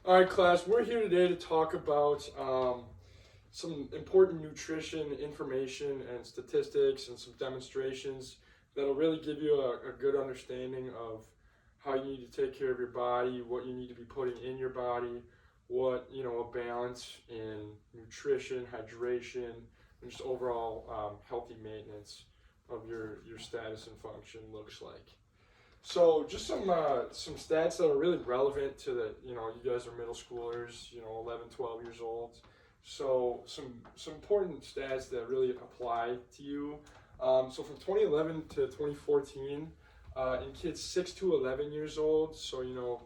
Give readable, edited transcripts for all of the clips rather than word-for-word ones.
All right, class, we're here today to talk about some important nutrition information and statistics and some demonstrations that'll really give you a good understanding of how you need to take care of your body, what you need to be putting in your body, what, a balance in nutrition, hydration, and just overall healthy maintenance of your status and function looks like. So just some stats that are really relevant to you guys are middle schoolers, 11, 12 years old. So some important stats that really apply to you. So from 2011 to 2014, in kids 6 to 11 years old, so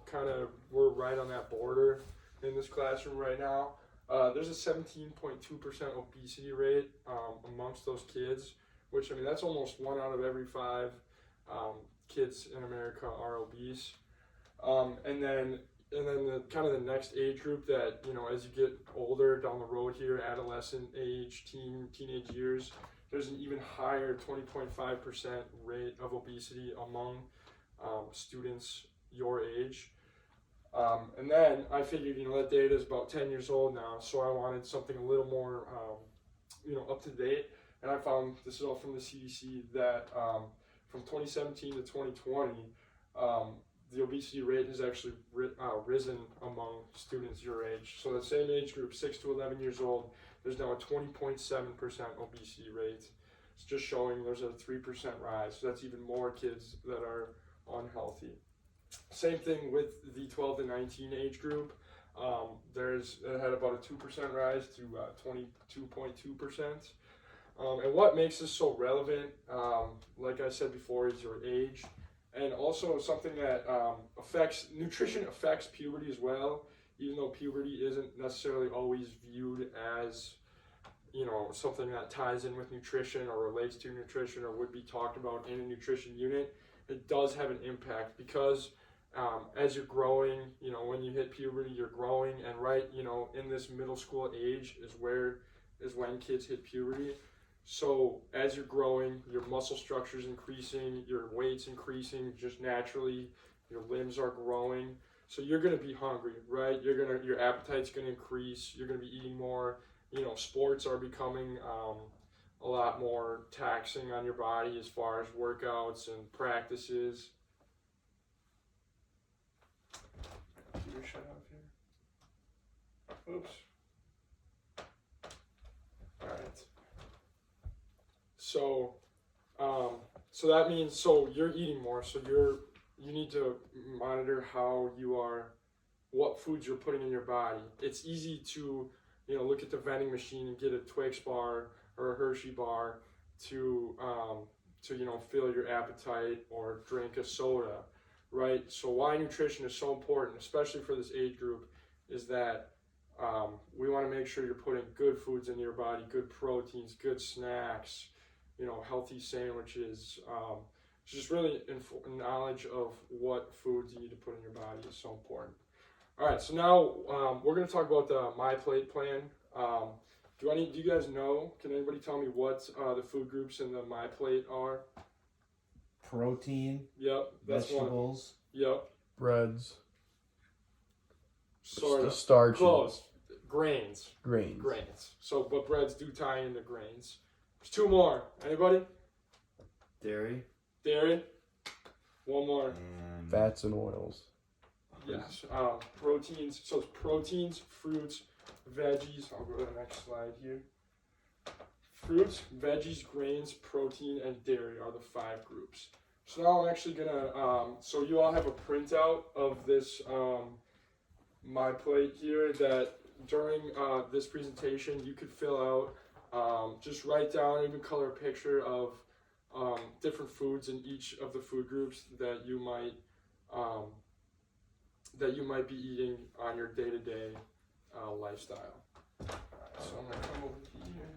kind of we're right on that border in this classroom right now. There's a 17.2% obesity rate amongst those kids, which that's almost 1 out of every 5 kids in America are obese. And then the kind of the next age group that as you get older down the road here, adolescent age, teenage years, there's an even higher 20.5% rate of obesity among students your age. And then I figured that data is about 10 years old now, so I wanted something a little more up to date, and I found this is all from the CDC that from 2017 to 2020, the obesity rate has actually risen among students your age. So the same age group, 6 to 11 years old, there's now a 20.7% obesity rate. It's just showing there's a 3% rise. So that's even more kids that are unhealthy. Same thing with the 12 to 19 age group. It had about a 2% rise to 22.2%. And what makes this so relevant, like I said before, is your age. And also something that nutrition affects puberty as well, even though puberty isn't necessarily always viewed as, something that ties in with nutrition or relates to nutrition or would be talked about in a nutrition unit. It does have an impact because as you're growing, when you hit puberty, you're growing, and in this middle school age is when kids hit puberty. So as you're growing, your muscle structure is increasing, your weight's increasing just naturally, your limbs are growing. So you're gonna be hungry, right? Your appetite's gonna increase. You're gonna be eating more. Sports are becoming a lot more taxing on your body as far as workouts and practices. Computer shut off here. Oops. All right. So that means you're eating more. So you need to monitor what foods you're putting in your body. It's easy to look at the vending machine and get a Twix bar or a Hershey bar to fill your appetite or drink a soda, right? So why nutrition is so important, especially for this age group, is that we want to make sure you're putting good foods in your body, good proteins, good snacks, healthy sandwiches. Just really knowledge of what foods you need to put in your body is so important. All right, so now we're going to talk about the MyPlate plan. Do you guys know? Can anybody tell me what the food groups in the MyPlate are? Protein. Yep, that's vegetables. One. Yep. Breads. Sort of. Starch. Close. Grains. Grains. So, but breads do tie into grains. There's 2 more. Anybody? Dairy. One more. And Fats and oils. Yes. Proteins. So it's proteins, fruits, veggies. I'll go to the next slide here. Fruits, veggies, grains, protein, and dairy are the 5 groups. So now I'm actually gonna. So you all have a printout of this MyPlate here that during this presentation you could fill out. Just write down, even color a picture of different foods in each of the food groups that you might be eating on your day-to-day lifestyle. So I'm gonna come over here.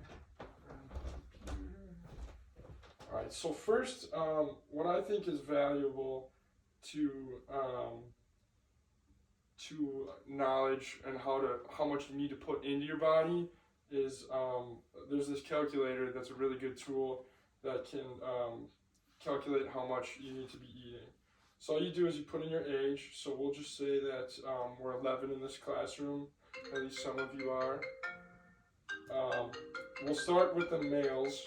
All right. So first, what I think is valuable to knowledge and how much you need to put into your body is there's this calculator that's a really good tool that can calculate how much you need to be eating. So all you do is you put in your age. So we'll just say that we're 11 in this classroom. At least some of you are. We'll start with the males.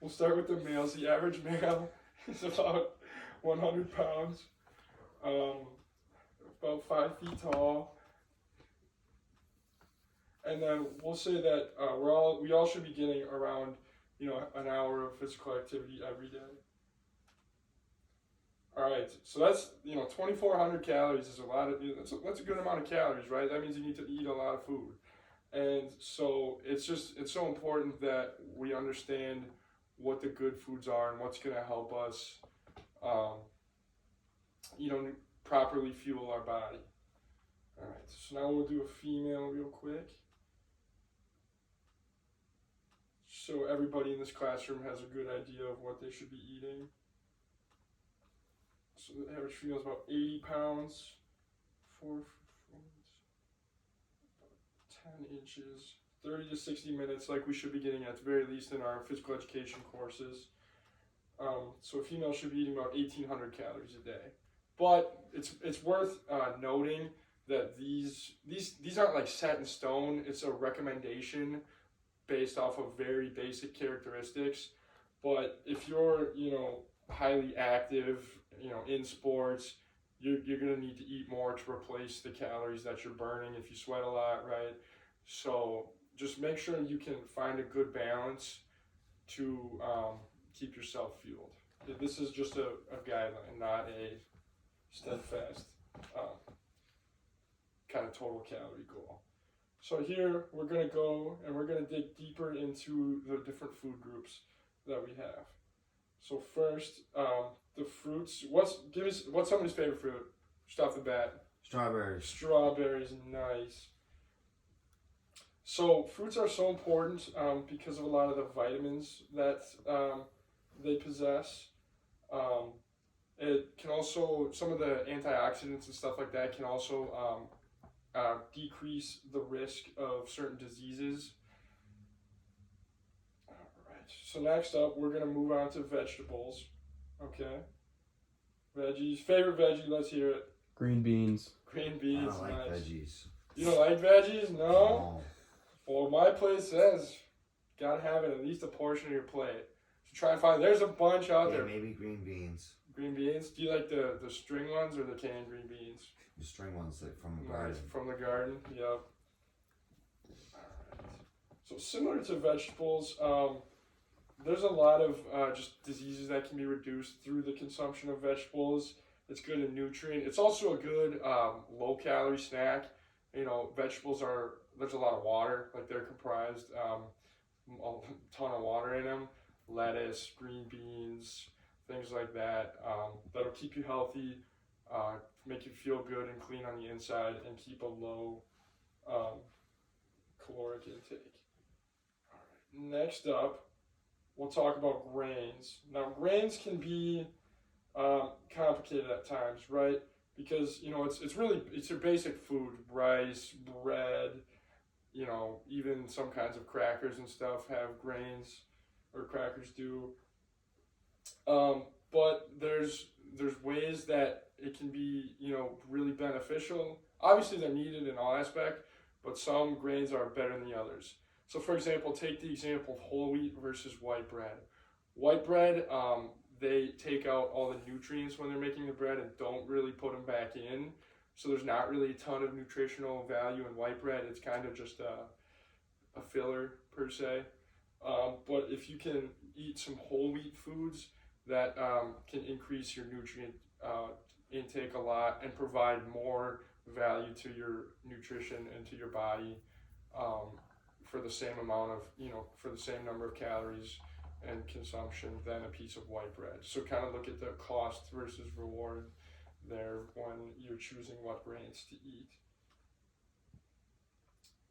The average male is about 100 pounds, about 5 feet tall. And then we'll say that we all should be getting around, an hour of physical activity every day. All right, so that's 2,400 calories is a lot of that's a good amount of calories, right? That means you need to eat a lot of food, and so it's so important that we understand what the good foods are and what's going to help us, properly fuel our body. All right, so now we'll do a female real quick. So everybody in this classroom has a good idea of what they should be eating. So the average female is about 80 pounds, 4 10 inches, 30 to 60 minutes, like we should be getting at the very least in our physical education courses. So a female should be eating about 1,800 calories a day. But it's worth noting that these aren't like set in stone. It's a recommendation based off of very basic characteristics. But if you're highly active, in sports, you're gonna need to eat more to replace the calories that you're burning if you sweat a lot, right? So just make sure you can find a good balance to keep yourself fueled. This is just a guideline, not a steadfast kind of total calorie goal. So here we're gonna go and we're gonna dig deeper into the different food groups that we have. So first, the fruits. What's somebody's favorite fruit? Just off the bat. Strawberries. Strawberries, nice. So fruits are so important because of a lot of the vitamins that they possess. It can also, some of the antioxidants and stuff like that can also decrease the risk of certain diseases. So next up, we're gonna move on to vegetables. Okay. Veggies. Favorite veggie? Let's hear it. Green beans. Green beans. I don't like nice. veggies. You don't like veggies? No. No. Well, my place says gotta have it at least a portion of your plate. So try and find. There's a bunch out Yeah, there. maybe green beans. Green beans. Do you like the string ones or the canned green beans? The string ones like from the Nice. garden. From the garden. Yep. Alright. So similar to vegetables, there's a lot of just diseases that can be reduced through the consumption of vegetables. It's good in nutrient. It's also a good low-calorie snack. Vegetables there's a lot of water. Like they're comprised a ton of water in them. Lettuce, green beans, things like that. That'll keep you healthy, make you feel good and clean on the inside, and keep a low caloric intake. All right. Next up, we'll talk about grains. Now, grains can be complicated at times, right? Because it's your basic food: rice, bread. Even some kinds of crackers and stuff have grains, or crackers do. But there's ways that it can be really beneficial. Obviously, they're needed in all aspects, but some grains are better than the others. So, for example, take the example of whole wheat versus white bread. White bread, they take out all the nutrients when they're making the bread and don't really put them back in. So there's not really a ton of nutritional value in white bread. It's kind of just a filler per se. But if you can eat some whole wheat foods, that can increase your nutrient intake a lot and provide more value to your nutrition and to your body for the same amount of, for the same number of calories and consumption than a piece of white bread. So kind of look at the cost versus reward there when you're choosing what grains to eat.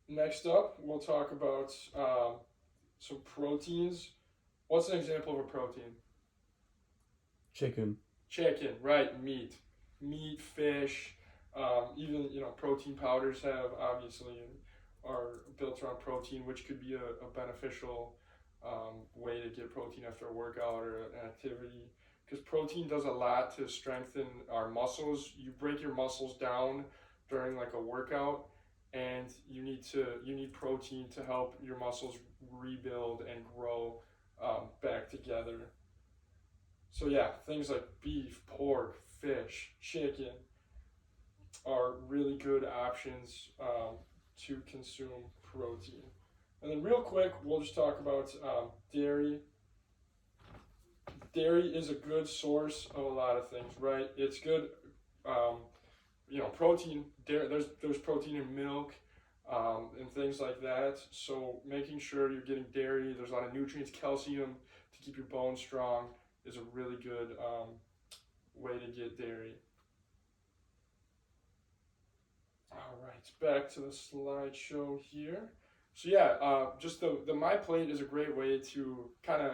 Next up, we'll talk about some proteins. What's an example of a protein? Chicken. Chicken, right? Meat, fish, even protein powders obviously are built around protein, which could be a beneficial way to get protein after a workout or an activity. because protein does a lot to strengthen our muscles. You break your muscles down during like a workout, and you need protein to help your muscles rebuild and grow back together. So yeah, things like beef, pork, fish, chicken are really good options to consume protein. And then real quick, we'll just talk about dairy. Dairy is a good source of a lot of things, right? It's good, protein. There's protein in milk and things like that. So making sure you're getting dairy. There's a lot of nutrients, calcium to keep your bones strong is a really good way to get dairy. All right, back to the slideshow here. So yeah, just the MyPlate is a great way to kind of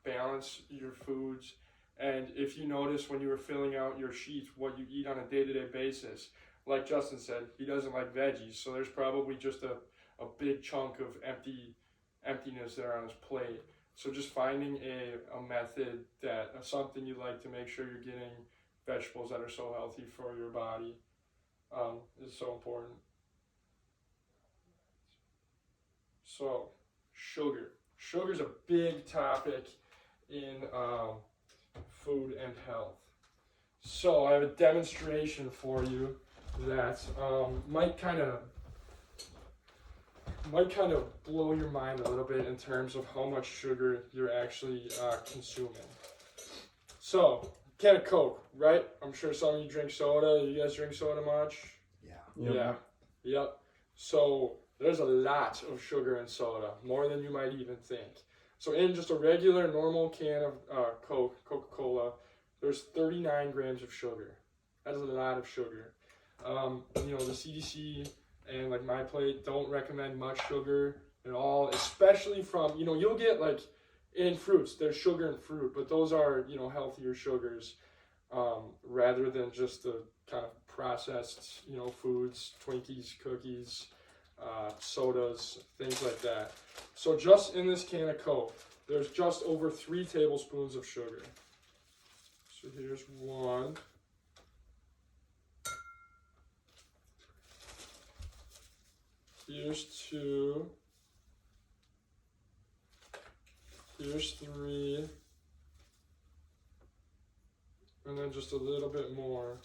balance your foods. And if you notice when you were filling out your sheets what you eat on a day-to-day basis, like Justin said, he doesn't like veggies, so there's probably just a big chunk of emptiness there on his plate. So just finding a method something you like to make sure you're getting vegetables that are so healthy for your body is so important. So sugar. Sugar's a big topic in food and health. So I have a demonstration for you that might kind of blow your mind a little bit in terms of how much sugar you're actually consuming. So, can of Coke, right? I'm sure some of you drink soda. You guys drink soda much? Yeah. Yep. So there's a lot of sugar in soda, more than you might even think. So in just a regular, normal can of Coca-Cola, there's 39 grams of sugar. That is a lot of sugar. The CDC and like MyPlate don't recommend much sugar at all, especially from, you'll get like in fruits, there's sugar in fruit, but those are, healthier sugars rather than just the kind of processed, foods, Twinkies, cookies, sodas, things like that. So just in this can of Coke, there's just over 3 tablespoons of sugar. So here's 1. Here's 2. Here's 3. And then just a little bit more.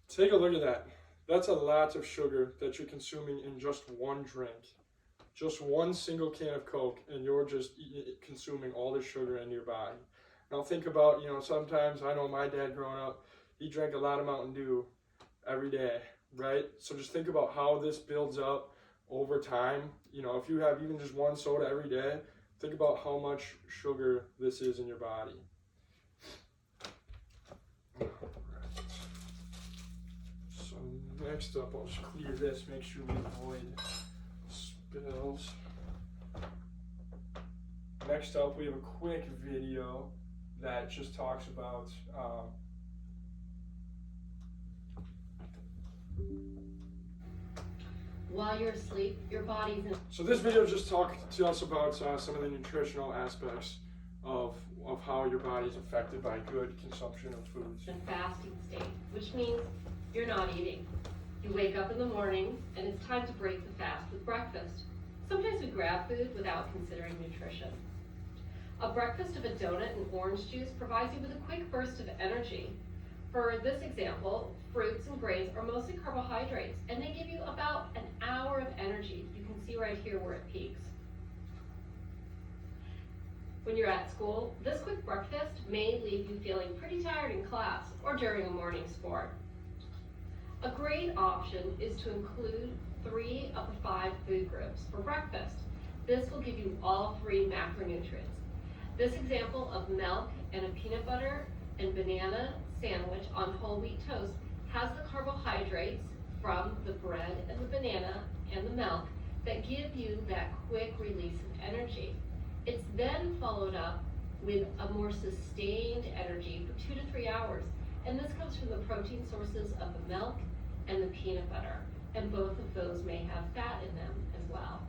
Take a look at that. That's a lot of sugar that you're consuming in just one drink. Just one single can of Coke, and you're just consuming all the sugar in your body. Now think about, sometimes, I know my dad growing up, he drank a lot of Mountain Dew every day, right? So just think about how this builds up over time. If you have even just one soda every day, think about how much sugar this is in your body. So next up, I'll just clear this, make sure we avoid spills. Next up, we have a quick video that just talks about while you're asleep, your body's in. So this video just talked to us about some of the nutritional aspects of how your body is affected by good consumption of foods. A fasting state, which means you're not eating. You wake up in the morning and it's time to break the fast with breakfast. Sometimes we grab food without considering nutrition. A breakfast of a donut and orange juice provides you with a quick burst of energy. For this example, fruits and grains are mostly carbohydrates, and they give you about an hour of energy. You can see right here where it peaks. When you're at school, this quick breakfast may leave you feeling pretty tired in class or during a morning sport. A great option is to include 3 of the 5 food groups for breakfast. This will give you all 3 macronutrients. This example of milk and a peanut butter and banana sandwich on whole wheat toast has the carbohydrates from the bread and the banana and the milk that give you that quick release of energy. It's then followed up with a more sustained energy for 2 to 3 hours, and this comes from the protein sources of the milk and the peanut butter, and both of those may have fat in them as well.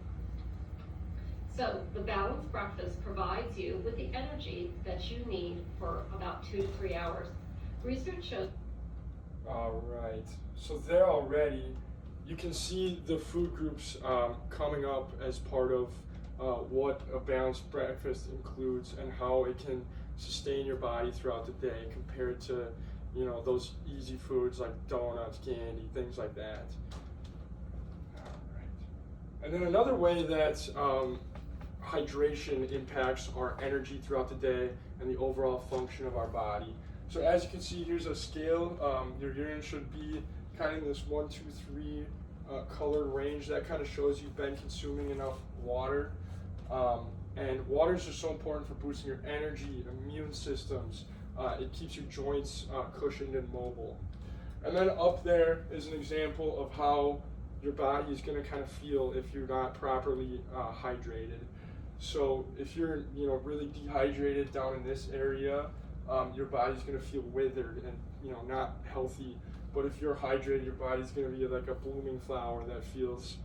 So the balanced breakfast provides you with the energy that you need for about 2 to 3 hours. Research shows. All right. So there already, you can see the food groups coming up as part of what a balanced breakfast includes and how it can sustain your body throughout the day compared to, those easy foods like donuts, candy, things like that. All right. And then another way that hydration impacts our energy throughout the day and the overall function of our body. So as you can see, here's a scale. Your urine should be kind of in this 1, 2, 3 color range. That kind of shows you've been consuming enough water. And water is just so important for boosting your energy, immune systems. It keeps your joints cushioned and mobile. And then up there is an example of how your body is going to kind of feel if you're not properly hydrated. So if you're really dehydrated down in this area, your body's going to feel withered and not healthy. But if you're hydrated, your body's going to be like a blooming flower that feels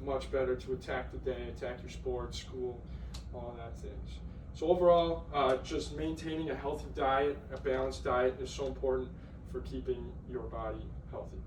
much better to attack the day, attack your sports, school, all that things. So overall, just maintaining a healthy diet, a balanced diet is so important for keeping your body healthy.